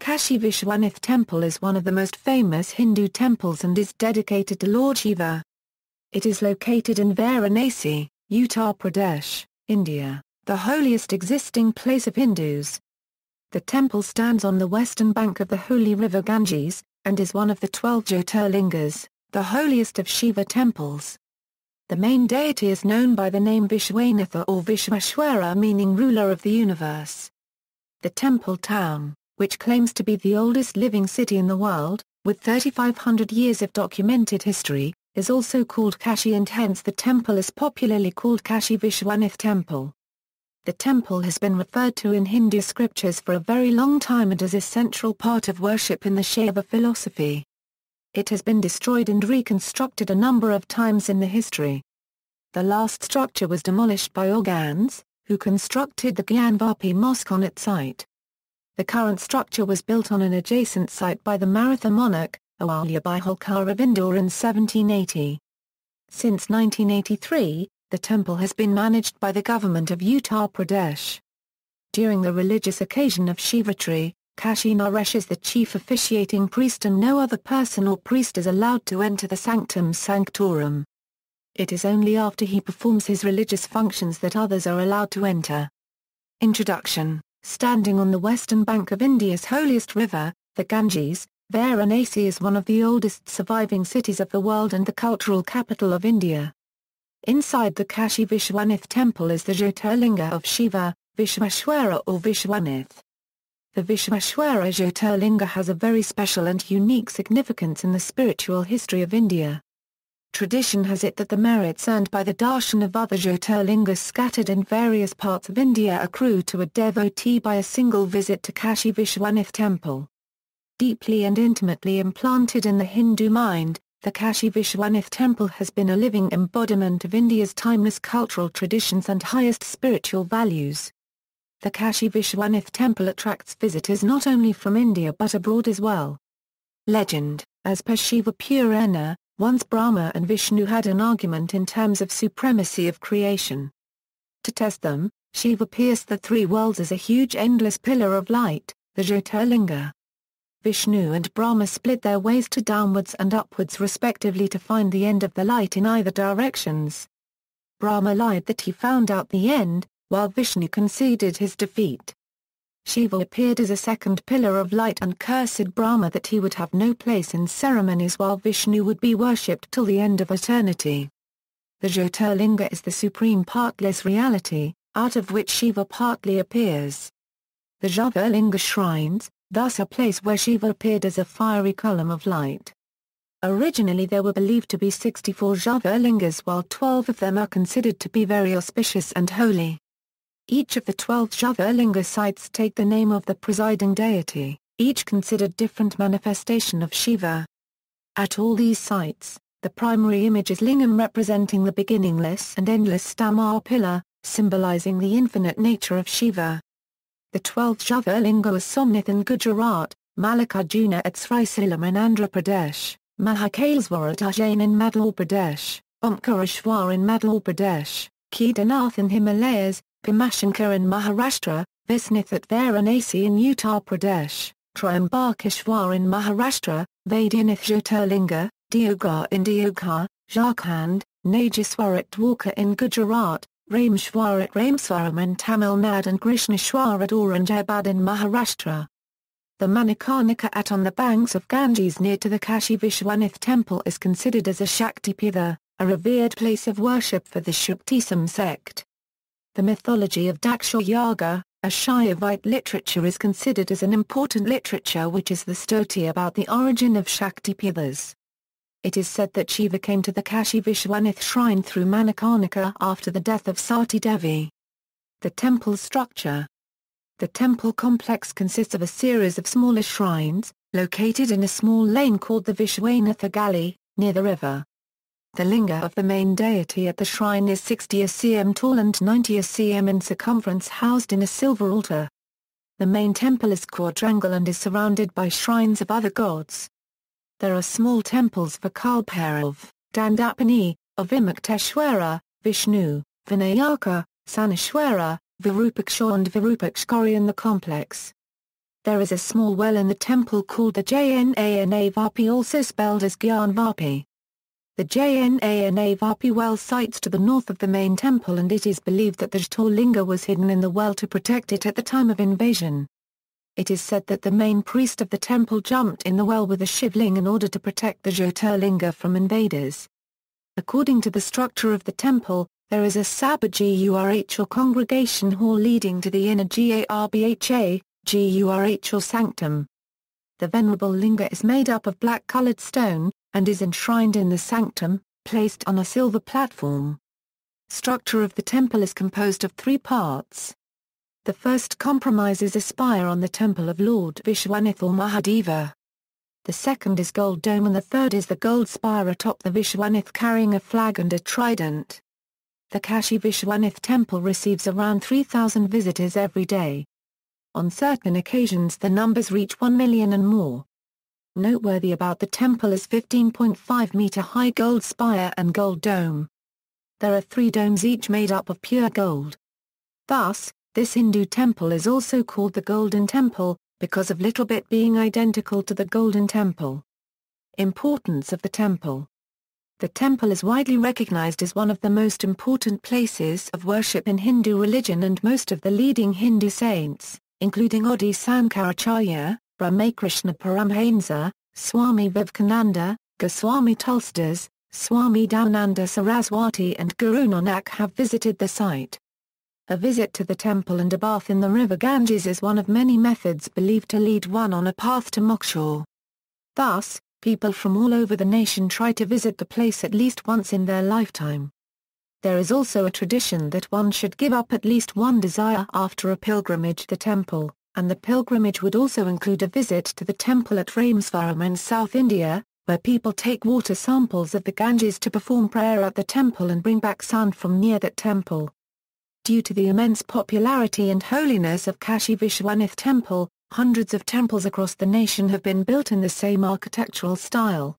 Kashi Vishwanath Temple is one of the most famous Hindu temples and is dedicated to Lord Shiva. It is located in Varanasi, Uttar Pradesh, India, the holiest existing place of Hindus. The temple stands on the western bank of the holy river Ganges, and is one of the 12 Jyotirlingas, the holiest of Shiva temples. The main deity is known by the name Vishwanatha or Vishweshwara, meaning ruler of the universe. The temple town, which claims to be the oldest living city in the world, with 3,500 years of documented history, is also called Kashi, and hence the temple is popularly called Kashi Vishwanath Temple. The temple has been referred to in Hindu scriptures for a very long time and is a central part of worship in the Shaiva philosophy. It has been destroyed and reconstructed a number of times in the history. The last structure was demolished by Aurganzeb, who constructed the Gyanvapi Mosque on its site. The current structure was built on an adjacent site by the Maratha monarch, Ahilya by Holkar of Indore in 1780. Since 1983, the temple has been managed by the government of Uttar Pradesh. During the religious occasion of Shivaratri, Kashi Naresh is the chief officiating priest and no other person or priest is allowed to enter the sanctum sanctorum. It is only after he performs his religious functions that others are allowed to enter. Introduction. Standing on the western bank of India's holiest river, the Ganges, Varanasi is one of the oldest surviving cities of the world and the cultural capital of India. Inside the Kashi Vishwanath Temple is the Jyotirlinga of Shiva, Vishweshwara or Vishwanath. The Vishweshwara Jyotirlinga has a very special and unique significance in the spiritual history of India. Tradition has it that the merits earned by the darshan of other Jyotirlingas scattered in various parts of India accrue to a devotee by a single visit to Kashi Vishwanath Temple. Deeply and intimately implanted in the Hindu mind, the Kashi Vishwanath Temple has been a living embodiment of India's timeless cultural traditions and highest spiritual values. The Kashi Vishwanath Temple attracts visitors not only from India but abroad as well. Legend. As per Shiva Purana, once Brahma and Vishnu had an argument in terms of supremacy of creation. To test them, Shiva pierced the three worlds as a huge endless pillar of light, the Jyotirlinga. Vishnu and Brahma split their ways to downwards and upwards respectively to find the end of the light in either directions. Brahma lied that he found out the end, while Vishnu conceded his defeat. Shiva appeared as a second pillar of light and cursed Brahma that he would have no place in ceremonies while Vishnu would be worshipped till the end of eternity. The Jyotirlinga is the supreme partless reality, out of which Shiva partly appears. The Jyotirlinga shrines, thus a place where Shiva appeared as a fiery column of light. Originally there were believed to be 64 Jyotirlingas while 12 of them are considered to be very auspicious and holy. Each of the 12 Jyotirlinga sites take the name of the presiding deity, each considered different manifestation of Shiva. At all these sites, the primary image is lingam representing the beginningless and endless Stamar pillar, symbolizing the infinite nature of Shiva. The 12th Jyotirlinga was Somnath in Gujarat, Mallikarjuna at Srisailam in Andhra Pradesh, Mahakaleshwar at Ujjain in Madhya Pradesh, Omkareshwar in Madhya Pradesh, Kedarnath in Himalayas, Bhimashankar in Maharashtra, Vishwanath at Varanasi in Uttar Pradesh, Triambakeshwar in Maharashtra, Vaidyanath Jyotirlinga, Deoghar in Deoghar, Jharkhand, Nageswar at Dwarka in Gujarat, Rameshwar at Rameswaram in Tamil Nadu and Krishneshwar at Aurangabad in Maharashtra. The Manikarnika at on the banks of Ganges near to the Kashi Vishwanath Temple is considered as a Shaktipitha, a revered place of worship for the Shaktism sect. The mythology of Dakshayaga, a Shaivite literature, is considered as an important literature which is the stuti about the origin of Shaktipithas. It is said that Shiva came to the Kashi Vishwanath shrine through Manikarnika after the death of Sati Devi. The temple structure. The temple complex consists of a series of smaller shrines, located in a small lane called the Vishwanatha Gully, near the river. The linga of the main deity at the shrine is 60 cm tall and 90 cm in circumference, housed in a silver altar. The main temple is quadrangular and is surrounded by shrines of other gods. There are small temples for Kalbhairav, Dandapani, of Vimukteshwara, Vishnu, Vinayaka, Saneshwara, Virupakshwa and Virupakshkari in the complex. There is a small well in the temple called the Jnana, also spelled as Gyanvapi. The Jnana well sites to the north of the main temple, and it is believed that the Jyotirlinga was hidden in the well to protect it at the time of invasion. It is said that the main priest of the temple jumped in the well with a shivling in order to protect the Jyotirlinga from invaders. According to the structure of the temple, there is a sabha or congregation hall leading to the inner garbha or sanctum. The venerable linga is made up of black-colored stone, and is enshrined in the sanctum, placed on a silver platform. Structure of the temple is composed of 3 parts. The first comprises a spire on the temple of Lord Vishwanath or Mahadeva. The second is gold dome, and the third is the gold spire atop the Vishwanath carrying a flag and a trident. The Kashi Vishwanath Temple receives around 3,000 visitors every day. On certain occasions the numbers reach 1 million and more. Noteworthy about the temple is 15.5-meter high gold spire and gold dome. There are 3 domes each made up of pure gold. Thus, this Hindu temple is also called the Golden Temple, because of Little Bit being identical to the Golden Temple. Importance of the temple. The temple is widely recognized as one of the most important places of worship in Hindu religion, and most of the leading Hindu saints, including Adi Sankaracharya, Ramakrishna Paramhansa, Swami Vivekananda, Goswami Tulsidas, Swami Dayananda Saraswati and Guru Nanak have visited the site. A visit to the temple and a bath in the river Ganges is one of many methods believed to lead one on a path to moksha. Thus, people from all over the nation try to visit the place at least once in their lifetime. There is also a tradition that one should give up at least one desire after a pilgrimage to the temple, and the pilgrimage would also include a visit to the temple at Rameswaram in South India, where people take water samples of the Ganges to perform prayer at the temple and bring back sand from near that temple. Due to the immense popularity and holiness of Kashi Vishwanath Temple, hundreds of temples across the nation have been built in the same architectural style.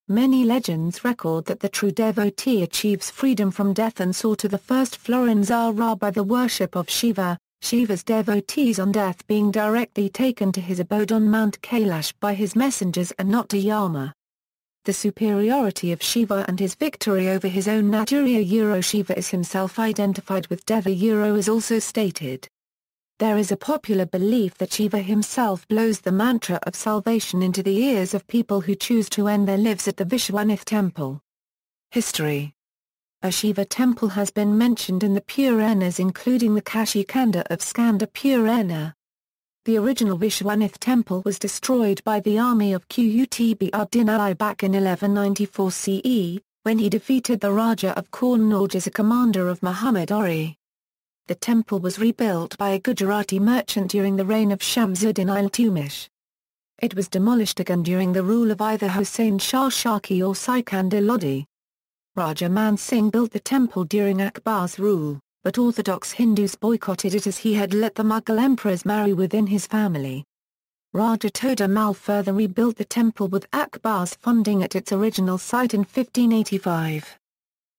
Many legends record that the true devotee achieves freedom from death and soar to the first floor in Zara by the worship of Shiva, Shiva's devotees on death being directly taken to his abode on Mount Kailash by his messengers and not to Yama. The superiority of Shiva and his victory over his own Natura Shiva is himself identified with Deva is also stated. There is a popular belief that Shiva himself blows the mantra of salvation into the ears of people who choose to end their lives at the Vishwanath Temple. History. A Shiva temple has been mentioned in the Puranas, including the Kashi Kanda of Skanda Purana. The original Vishwanath temple was destroyed by the army of Qutb ud-Din Ali back in 1194 CE, when he defeated the Raja of Kannauj as a commander of Muhammad Ghori. The temple was rebuilt by a Gujarati merchant during the reign of Shamsuddin Iltutmish. It was demolished again during the rule of either Hussain Shah Shaki or Sikandar Lodi. Raja Man Singh built the temple during Akbar's rule, but Orthodox Hindus boycotted it as he had let the Mughal emperors marry within his family. Raja Toda Mal further rebuilt the temple with Akbar's funding at its original site in 1585.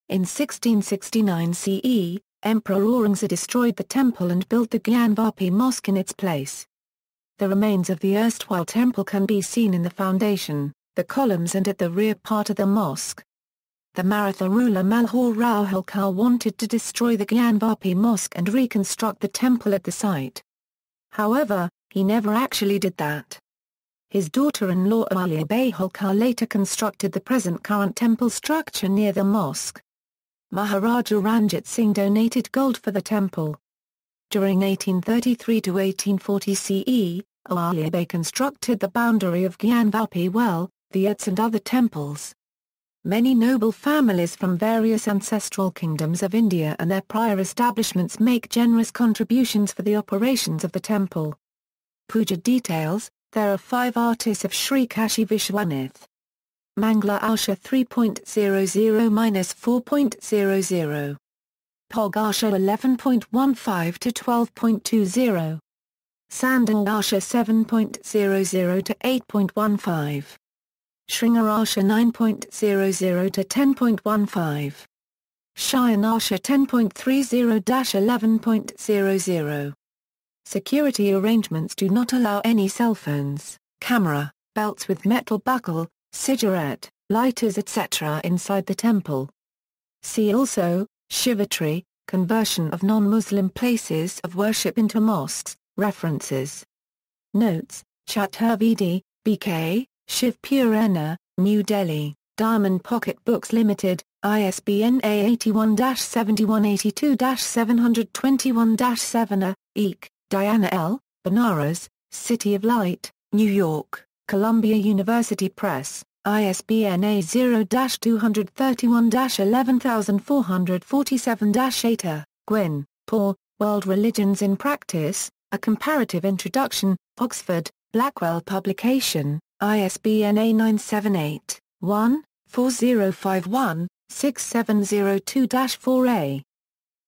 In 1669 CE, Emperor Aurangzeb destroyed the temple and built the Gyanvapi Mosque in its place. The remains of the erstwhile temple can be seen in the foundation, the columns and at the rear part of the mosque. The Maratha ruler Malhar Rao Holkar wanted to destroy the Gyanvapi Mosque and reconstruct the temple at the site. However, he never actually did that. His daughter-in-law Ahilya Bai Holkar later constructed the present current temple structure near the mosque. Maharaja Ranjit Singh donated gold for the temple. During 1833 to 1840 CE, Ahilya Bai constructed the boundary of Gyanvapi well, the Yats and other temples. Many noble families from various ancestral kingdoms of India and their prior establishments make generous contributions for the operations of the temple. Puja details: there are 5 artists of Sri Kashi Vishwanath. Mangla Asha 3.00-4.00. Pog Asha 11.15 to 12.20. Sandal Asha 7.00 to 8.15. Shringar Asha 9.00 to 10.15. Shayan Asha 10.30-11.00. Security arrangements do not allow any cell phones, camera, belts with metal buckle, cigarette, lighters etc. inside the temple. See also, Shivatri, conversion of non-Muslim places of worship into mosques, references. Notes, Chaturvedi, B.K., Shiv Purana, New Delhi, Diamond Pocket Books Limited, ISBN A81-7182-721-7 Eek, Diana L., Banaras, City of Light, New York, Columbia University Press, ISBN A0-231-11447-8. Gwynn, Paul, World Religions in Practice, A Comparative Introduction, Oxford, Blackwell Publication, ISBN A978-1-4051-6702-4A.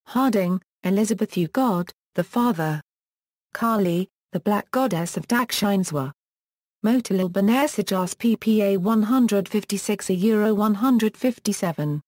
Harding, Elizabeth U. God, the Father. Kali, the Black Goddess of Dakshineswar. Motilal Banarsidas PPA 156 Euro 157.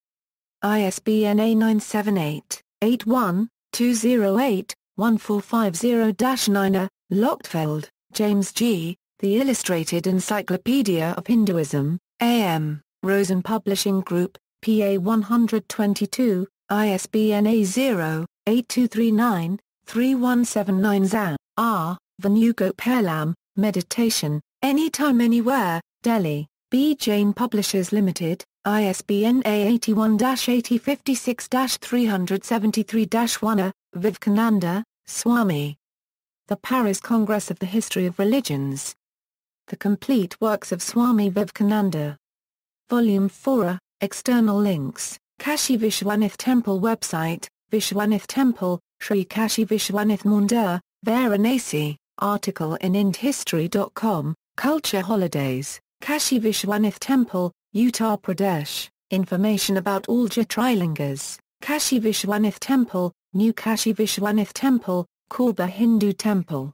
ISBN A978-81-208-1450-9. Lochtfeld, James G., The Illustrated Encyclopedia of Hinduism, A.M., Rosen Publishing Group, PA 122, ISBN A0-8239-3179. Zhang, R., Venugopalam, Meditation, Anytime Anywhere, Delhi, B. Jain Publishers Limited, ISBN A81-8056-373-1. Vivekananda, Swami. The Paris Congress of the History of Religions. The Complete Works of Swami Vivekananda. Volume 4, External Links, Kashi Vishwanath Temple Website, Vishwanath Temple, Sri Kashi Vishwanath Mandir, Varanasi, article in indhistory.com, Culture Holidays, Kashi Vishwanath Temple, Uttar Pradesh, information about all Jyotirlingas, Kashi Vishwanath Temple, New Kashi Vishwanath Temple, Korba Hindu Temple.